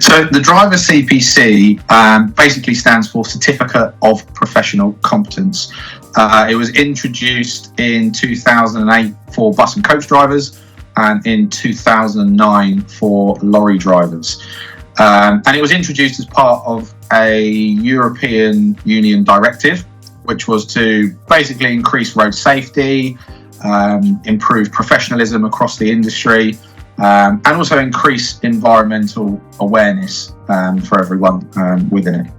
So the Driver CPC basically stands for Certificate of Professional Competence. It was introduced in 2008 for bus and coach drivers and in 2009 for lorry drivers. And it was introduced as part of a European Union directive, which was to basically increase road safety, improve professionalism across the industry, and also increase environmental awareness for everyone within it.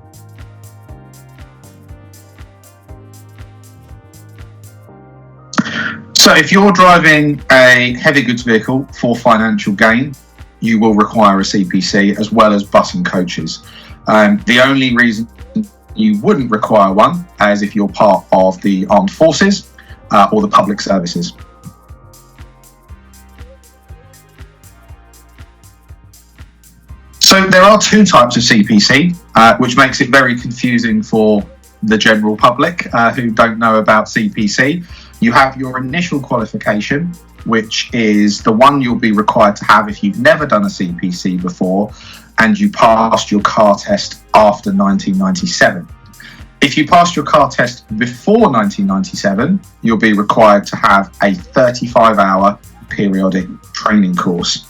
So if you're driving a heavy goods vehicle for financial gain, you will require a CPC as well as bus and coaches. The only reason you wouldn't require one is if you're part of the armed forces or the public services. So there are two types of CPC, which makes it very confusing for the general public who don't know about CPC. You have your initial qualification, which is the one you'll be required to have if you've never done a CPC before and you passed your car test after 1997. If you passed your car test before 1997, you'll be required to have a 35-hour periodic training course.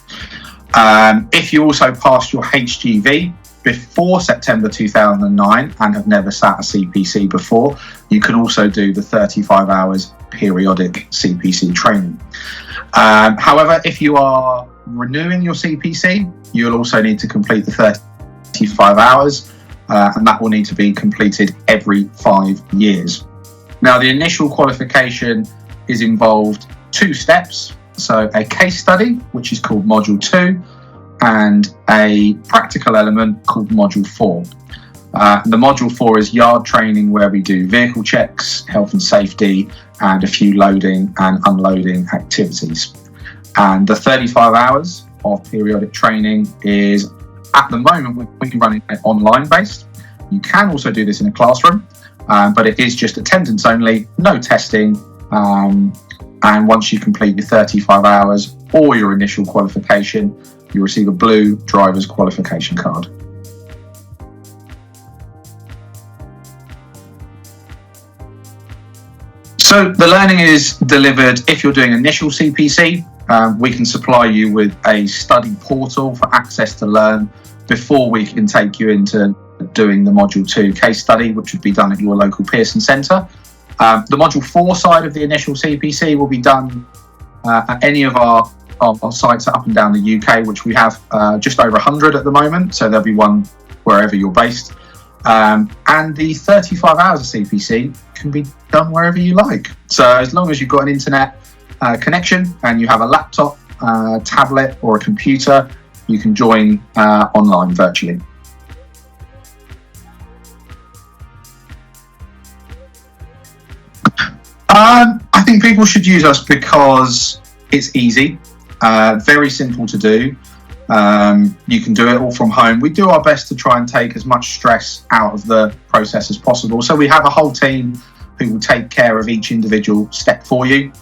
If you also passed your HGV before September 2009 and have never sat a CPC before, you can also do the 35 hours periodic CPC training. However, if you are renewing your CPC, you'll also need to complete the 35 hours, and that will need to be completed every 5 years. Now, the initial qualification is involved 2 steps. So a case study, which is called Module 2, and a practical element called Module 4. The Module 4 is yard training, where we do vehicle checks, health and safety, and a few loading and unloading activities. And the 35 hours of periodic training is, at the moment, we can run it online based. You can also do this in a classroom, but it is just attendance only, no testing. And once you complete your 35 hours or your initial qualification, you receive a blue driver's qualification card. So the learning is delivered if you're doing initial CPC. We can supply you with a study portal for access to learn before we can take you into doing the Module 2 case study, which would be done at your local Pearson Centre. The Module 4 side of the initial CPC will be done at any of our sites up and down the UK, which we have just over 100 at the moment, so there'll be one wherever you're based. And the 35 hours of CPC can be done wherever you like. So as long as you've got an internet connection and you have a laptop, tablet or a computer, you can join online virtually. I think people should use us because it's easy, very simple to do. You can do it all from home. We do our best to try and take as much stress out of the process as possible. So we have a whole team who will take care of each individual step for you.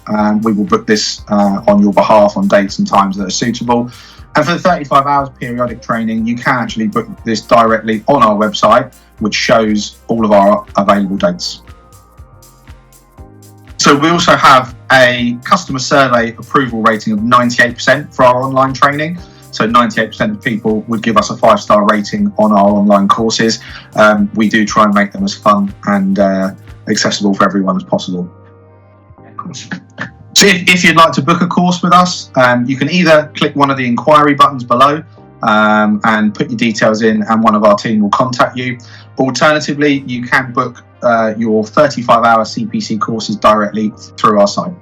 We will book this on your behalf on dates and times that are suitable. And for the 35 hours periodic training, you can actually book this directly on our website, which shows all of our available dates. So we also have a customer survey approval rating of 98% for our online training. So 98% of people would give us a 5-star rating on our online courses. We do try and make them as fun and accessible for everyone as possible. So if you'd like to book a course with us, you can either click one of the inquiry buttons below and put your details in, and one of our team will contact you. Alternatively, you can book your 35-hour CPC courses directly through our site.